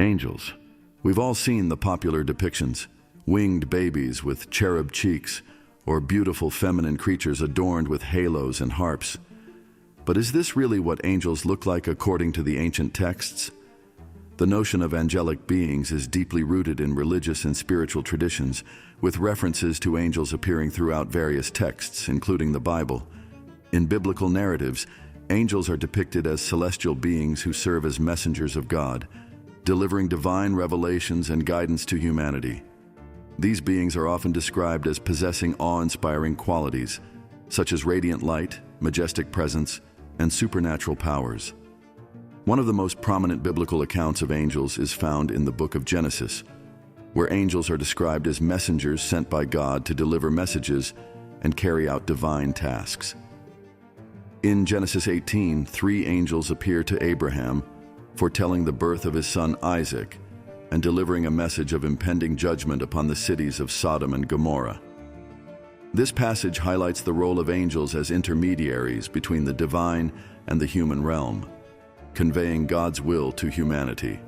Angels. We've all seen the popular depictions: winged babies with cherub cheeks, or beautiful feminine creatures adorned with halos and harps. But is this really what angels look like according to the ancient texts? The notion of angelic beings is deeply rooted in religious and spiritual traditions, with references to angels appearing throughout various texts, including the Bible. In biblical narratives, angels are depicted as celestial beings who serve as messengers of God, delivering divine revelations and guidance to humanity. These beings are often described as possessing awe-inspiring qualities, such as radiant light, majestic presence, and supernatural powers. One of the most prominent biblical accounts of angels is found in the book of Genesis, where angels are described as messengers sent by God to deliver messages and carry out divine tasks. In Genesis 18, 3 angels appear to Abraham, foretelling the birth of his son Isaac and delivering a message of impending judgment upon the cities of Sodom and Gomorrah. This passage highlights the role of angels as intermediaries between the divine and the human realm, conveying God's will to humanity.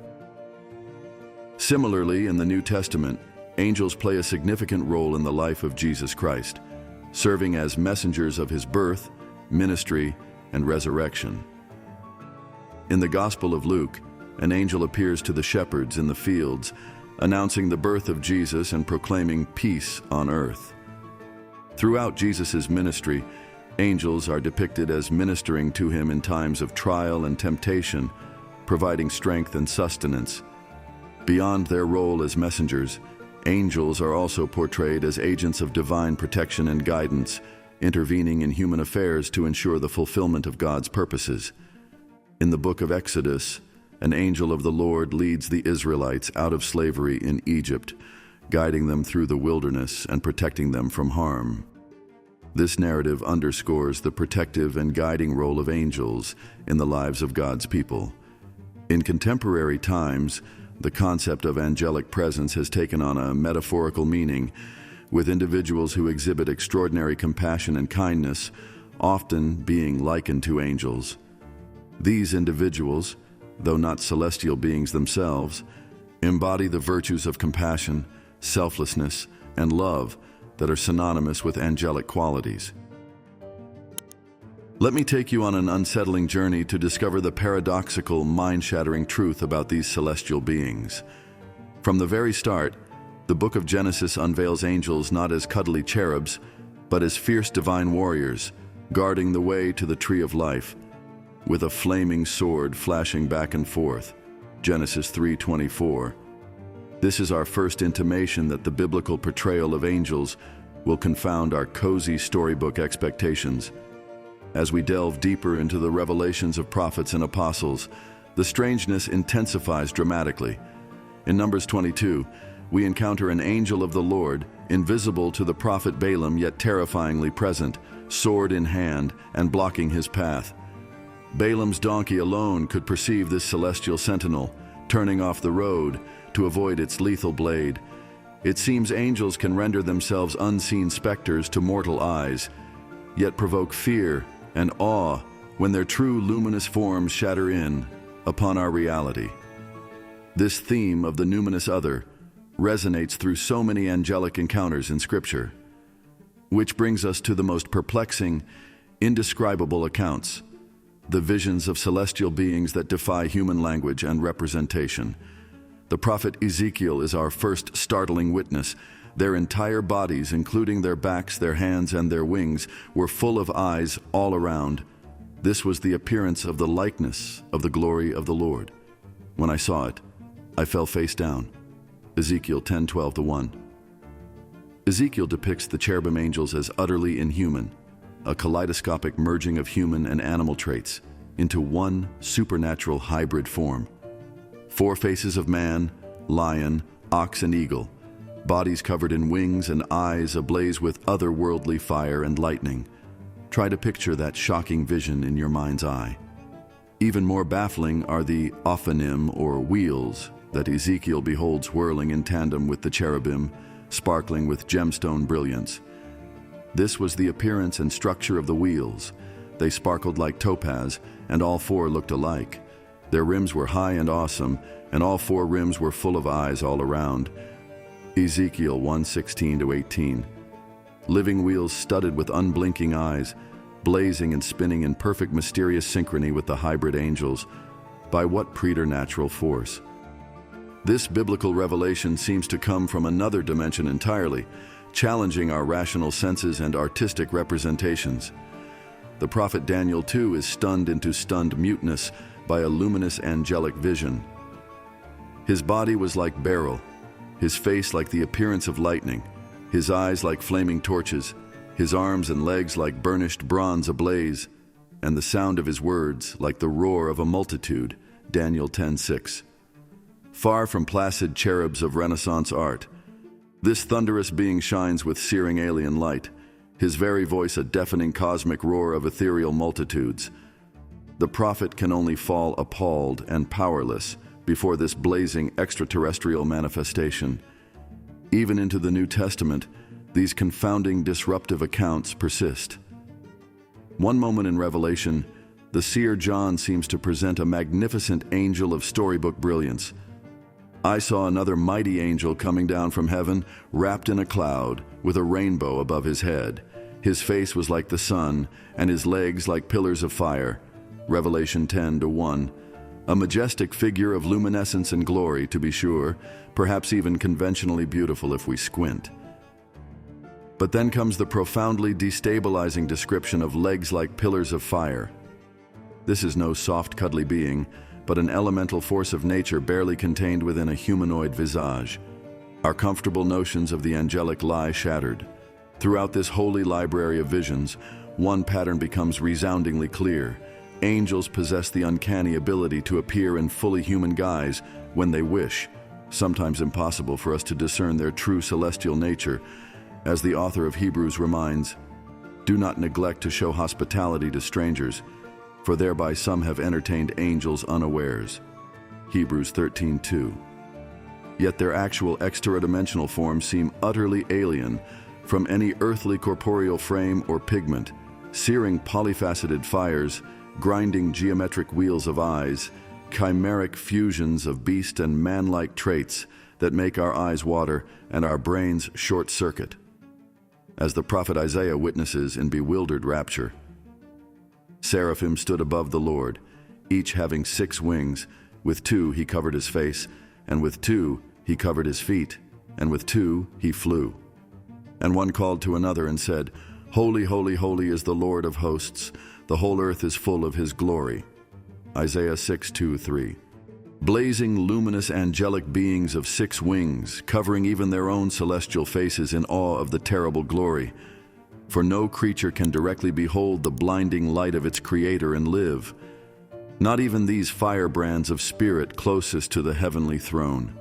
Similarly, in the New Testament, angels play a significant role in the life of Jesus Christ, serving as messengers of his birth, ministry, and resurrection. In the Gospel of Luke, an angel appears to the shepherds in the fields, announcing the birth of Jesus and proclaiming peace on earth. Throughout Jesus' ministry, angels are depicted as ministering to him in times of trial and temptation, providing strength and sustenance. Beyond their role as messengers, angels are also portrayed as agents of divine protection and guidance, intervening in human affairs to ensure the fulfillment of God's purposes. In the book of Exodus, an angel of the Lord leads the Israelites out of slavery in Egypt, guiding them through the wilderness and protecting them from harm. This narrative underscores the protective and guiding role of angels in the lives of God's people. In contemporary times, the concept of angelic presence has taken on a metaphorical meaning, with individuals who exhibit extraordinary compassion and kindness often being likened to angels. These individuals, though not celestial beings themselves, embody the virtues of compassion, selflessness, and love that are synonymous with angelic qualities. Let me take you on an unsettling journey to discover the paradoxical, mind-shattering truth about these celestial beings. From the very start, the book of Genesis unveils angels not as cuddly cherubs, but as fierce divine warriors, guarding the way to the tree of life, with a flaming sword flashing back and forth. Genesis 3:24. This is our first intimation that the biblical portrayal of angels will confound our cozy storybook expectations. As we delve deeper into the revelations of prophets and apostles, the strangeness intensifies dramatically. In Numbers 22, we encounter an angel of the Lord, invisible to the prophet Balaam yet terrifyingly present, sword in hand and blocking his path. Balaam's donkey alone could perceive this celestial sentinel, turning off the road to avoid its lethal blade. It seems angels can render themselves unseen specters to mortal eyes, yet provoke fear and awe when their true luminous forms shatter in upon our reality. This theme of the numinous other resonates through so many angelic encounters in Scripture, which brings us to the most perplexing, indescribable accounts, the visions of celestial beings that defy human language and representation. The prophet Ezekiel is our first startling witness. Their entire bodies, including their backs, their hands, and their wings, were full of eyes all around. This was the appearance of the likeness of the glory of the Lord. When I saw it, I fell face down. Ezekiel 10:12-1. Ezekiel depicts the cherubim angels as utterly inhuman, a kaleidoscopic merging of human and animal traits into one supernatural hybrid form. 4 faces of man, lion, ox, and eagle, bodies covered in wings and eyes ablaze with otherworldly fire and lightning. Try to picture that shocking vision in your mind's eye. Even more baffling are the ophanim, or wheels, that Ezekiel beholds whirling in tandem with the cherubim, sparkling with gemstone brilliance. This was the appearance and structure of the wheels. They sparkled like topaz, and all 4 looked alike. Their rims were high and awesome, and all four rims were full of eyes all around. Ezekiel 1:16-18. Living wheels studded with unblinking eyes, blazing and spinning in perfect mysterious synchrony with the hybrid angels. By what preternatural force? This biblical revelation seems to come from another dimension entirely, challenging our rational senses and artistic representations. The prophet Daniel too is stunned into stunned muteness by a luminous angelic vision. His body was like beryl, his face like the appearance of lightning, his eyes like flaming torches, his arms and legs like burnished bronze ablaze, and the sound of his words like the roar of a multitude. Daniel 10:6. Far from placid cherubs of Renaissance art, this thunderous being shines with searing alien light, his very voice a deafening cosmic roar of ethereal multitudes. The prophet can only fall appalled and powerless before this blazing extraterrestrial manifestation. Even into the New Testament, these confounding disruptive accounts persist. One moment in Revelation, the seer John seems to present a magnificent angel of storybook brilliance. I saw another mighty angel coming down from heaven, wrapped in a cloud, with a rainbow above his head. His face was like the sun, and his legs like pillars of fire. Revelation 10:1. A majestic figure of luminescence and glory, to be sure, perhaps even conventionally beautiful if we squint. But then comes the profoundly destabilizing description of legs like pillars of fire. This is no soft, cuddly being, but an elemental force of nature barely contained within a humanoid visage. Our comfortable notions of the angelic lie shattered. Throughout this holy library of visions, one pattern becomes resoundingly clear. Angels possess the uncanny ability to appear in fully human guise when they wish, sometimes impossible for us to discern their true celestial nature. As the author of Hebrews reminds, "Do not neglect to show hospitality to strangers, for thereby some have entertained angels unawares." Hebrews 13:2. Yet their actual extra-dimensional forms seem utterly alien from any earthly corporeal frame or pigment, searing polyfaceted fires, grinding geometric wheels of eyes, chimeric fusions of beast and man-like traits that make our eyes water and our brains short-circuit. As the prophet Isaiah witnesses in bewildered rapture, "Seraphim stood above the Lord, each having 6 wings. With 2 he covered his face, and with 2 he covered his feet, and with 2 he flew. And one called to another and said, 'Holy, holy, holy is the Lord of hosts. The whole earth is full of his glory.'" Isaiah 6:2-3. Blazing, luminous, angelic beings of 6 wings, covering even their own celestial faces in awe of the terrible glory. For no creature can directly behold the blinding light of its Creator and live. Not even these firebrands of spirit closest to the heavenly throne.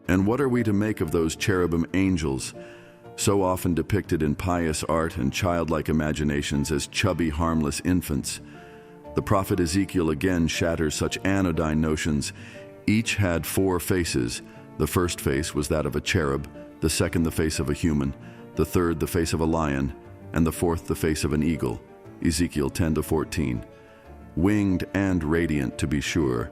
And what are we to make of those cherubim angels, so often depicted in pious art and childlike imaginations as chubby, harmless infants? The prophet Ezekiel again shatters such anodyne notions. Each had 4 faces. The first face was that of a cherub, the second the face of a human, the third the face of a lion, and the fourth the face of an eagle. Ezekiel 10-14. Winged and radiant, to be sure,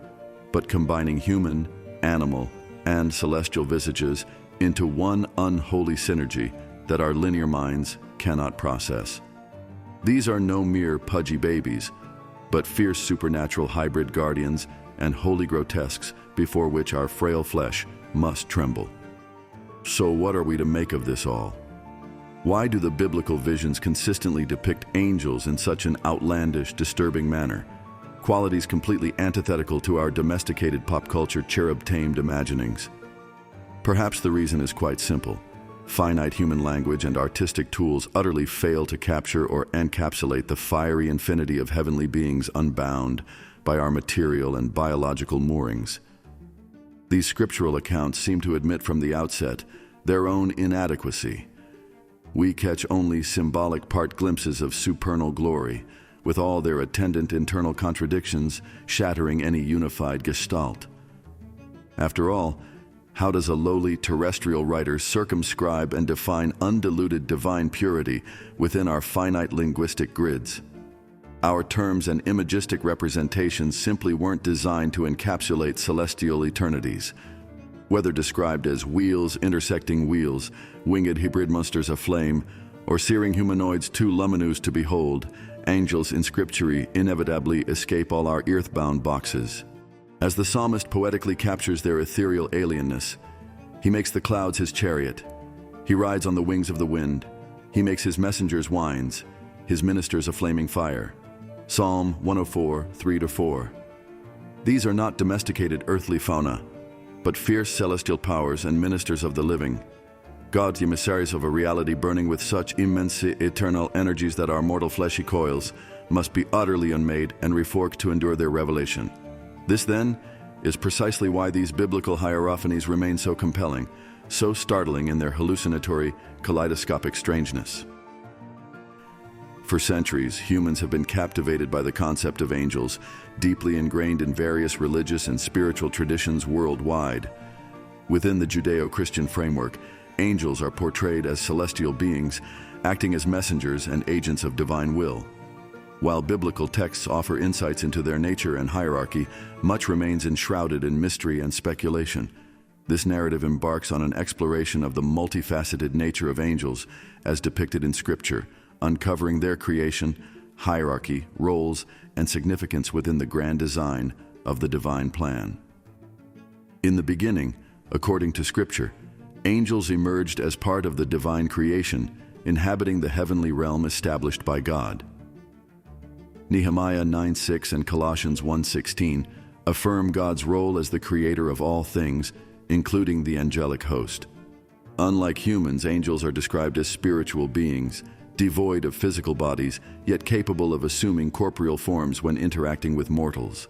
but combining human, animal, and celestial visages into one unholy synergy that our linear minds cannot process. These are no mere pudgy babies, but fierce supernatural hybrid guardians and holy grotesques before which our frail flesh must tremble. So what are we to make of this all? Why do the biblical visions consistently depict angels in such an outlandish, disturbing manner? Qualities completely antithetical to our domesticated pop culture cherub-tamed imaginings. Perhaps the reason is quite simple. Finite human language and artistic tools utterly fail to capture or encapsulate the fiery infinity of heavenly beings unbound by our material and biological moorings. These scriptural accounts seem to admit from the outset their own inadequacy. We catch only symbolic part glimpses of supernal glory, with all their attendant internal contradictions shattering any unified gestalt. After all, how does a lowly terrestrial writer circumscribe and define undiluted divine purity within our finite linguistic grids? Our terms and imagistic representations simply weren't designed to encapsulate celestial eternities. Whether described as wheels intersecting wheels, winged hybrid monsters aflame, or searing humanoids too luminous to behold, angels in scripture inevitably escape all our earthbound boxes. As the psalmist poetically captures their ethereal alienness, he makes the clouds his chariot. He rides on the wings of the wind. He makes his messengers winds, his ministers a flaming fire. Psalm 104, 3-4. These are not domesticated earthly fauna, but fierce celestial powers and ministers of the living, God's emissaries of a reality burning with such immense eternal energies that our mortal fleshy coils must be utterly unmade and reforked to endure their revelation. This, then, is precisely why these biblical hierophanies remain so compelling, so startling in their hallucinatory, kaleidoscopic strangeness. For centuries, humans have been captivated by the concept of angels, deeply ingrained in various religious and spiritual traditions worldwide. Within the Judeo-Christian framework, angels are portrayed as celestial beings, acting as messengers and agents of divine will. While biblical texts offer insights into their nature and hierarchy, much remains enshrouded in mystery and speculation. This narrative embarks on an exploration of the multifaceted nature of angels as depicted in Scripture, uncovering their creation, hierarchy, roles, and significance within the grand design of the divine plan. In the beginning, according to Scripture, angels emerged as part of the divine creation, inhabiting the heavenly realm established by God. Nehemiah 9:6 and Colossians 1:16 affirm God's role as the creator of all things, including the angelic host. Unlike humans, angels are described as spiritual beings, devoid of physical bodies, yet capable of assuming corporeal forms when interacting with mortals.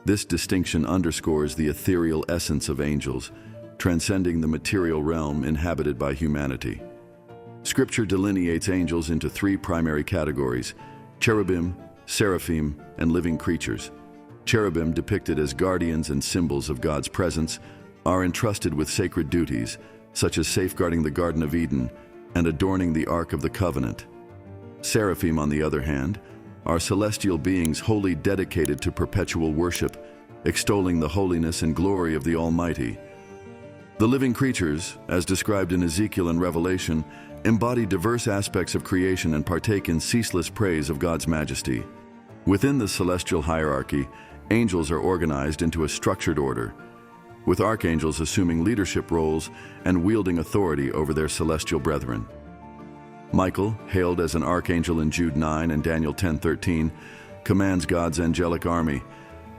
This distinction underscores the ethereal essence of angels, transcending the material realm inhabited by humanity. Scripture delineates angels into three primary categories: cherubim, seraphim, and living creatures. Cherubim, depicted as guardians and symbols of God's presence, are entrusted with sacred duties, such as safeguarding the Garden of Eden and adorning the Ark of the Covenant. Seraphim, on the other hand, are celestial beings wholly dedicated to perpetual worship, extolling the holiness and glory of the Almighty. The living creatures, as described in Ezekiel and Revelation, embody diverse aspects of creation and partake in ceaseless praise of God's majesty. Within the celestial hierarchy, angels are organized into a structured order, with archangels assuming leadership roles and wielding authority over their celestial brethren. Michael, hailed as an archangel in Jude 9 and Daniel 10:13, commands God's angelic army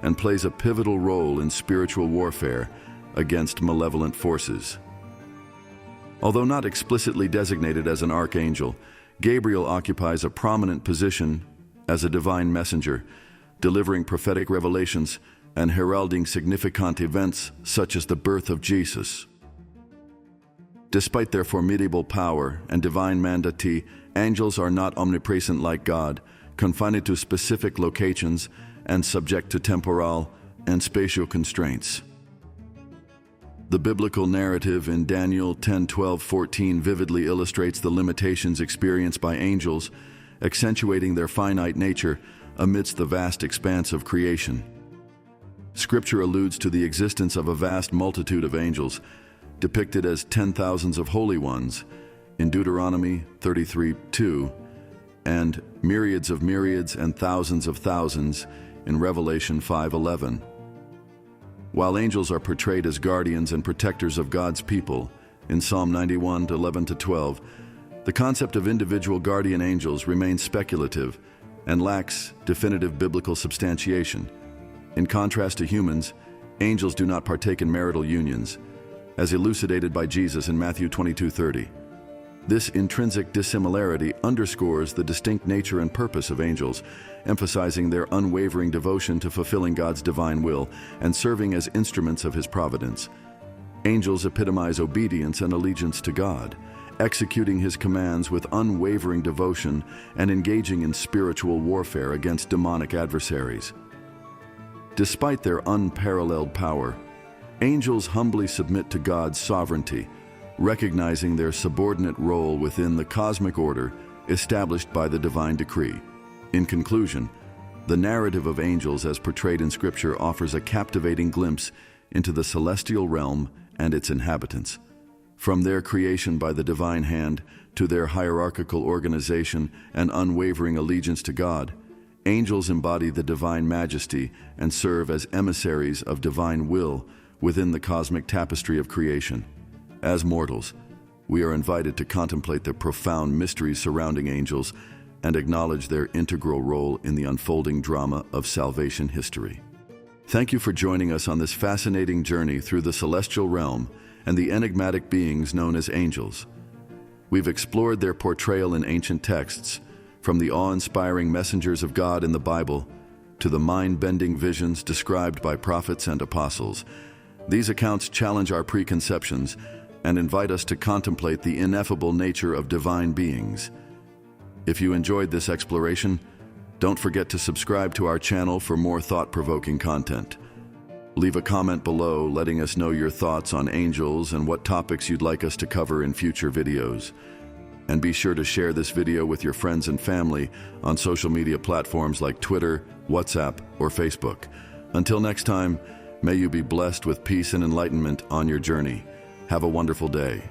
and plays a pivotal role in spiritual warfare against malevolent forces. Although not explicitly designated as an archangel, Gabriel occupies a prominent position as a divine messenger, delivering prophetic revelations and heralding significant events such as the birth of Jesus. Despite their formidable power and divine mandate, angels are not omnipresent like God, confined to specific locations and subject to temporal and spatial constraints. The biblical narrative in Daniel 10:12-14 vividly illustrates the limitations experienced by angels, accentuating their finite nature amidst the vast expanse of creation. Scripture alludes to the existence of a vast multitude of angels, depicted as 10,000s of holy ones in Deuteronomy 33:2, and myriads of myriads and thousands of thousands in Revelation 5:11. While angels are portrayed as guardians and protectors of God's people in Psalm 91:11-12, the concept of individual guardian angels remains speculative and lacks definitive biblical substantiation. In contrast to humans, angels do not partake in marital unions, as elucidated by Jesus in Matthew 22:30. This intrinsic dissimilarity underscores the distinct nature and purpose of angels, emphasizing their unwavering devotion to fulfilling God's divine will and serving as instruments of His providence. Angels epitomize obedience and allegiance to God, executing His commands with unwavering devotion and engaging in spiritual warfare against demonic adversaries. Despite their unparalleled power, angels humbly submit to God's sovereignty, recognizing their subordinate role within the cosmic order established by the divine decree. In conclusion, the narrative of angels as portrayed in Scripture offers a captivating glimpse into the celestial realm and its inhabitants. From their creation by the divine hand to their hierarchical organization and unwavering allegiance to God, angels embody the divine majesty and serve as emissaries of divine will within the cosmic tapestry of creation. As mortals, we are invited to contemplate the profound mysteries surrounding angels and acknowledge their integral role in the unfolding drama of salvation history. Thank you for joining us on this fascinating journey through the celestial realm and the enigmatic beings known as angels. We've explored their portrayal in ancient texts, from the awe-inspiring messengers of God in the Bible to the mind-bending visions described by prophets and apostles. These accounts challenge our preconceptions and invite us to contemplate the ineffable nature of divine beings. If you enjoyed this exploration, don't forget to subscribe to our channel for more thought-provoking content. Leave a comment below letting us know your thoughts on angels and what topics you'd like us to cover in future videos. And be sure to share this video with your friends and family on social media platforms like Twitter, WhatsApp, or Facebook. Until next time, may you be blessed with peace and enlightenment on your journey. Have a wonderful day.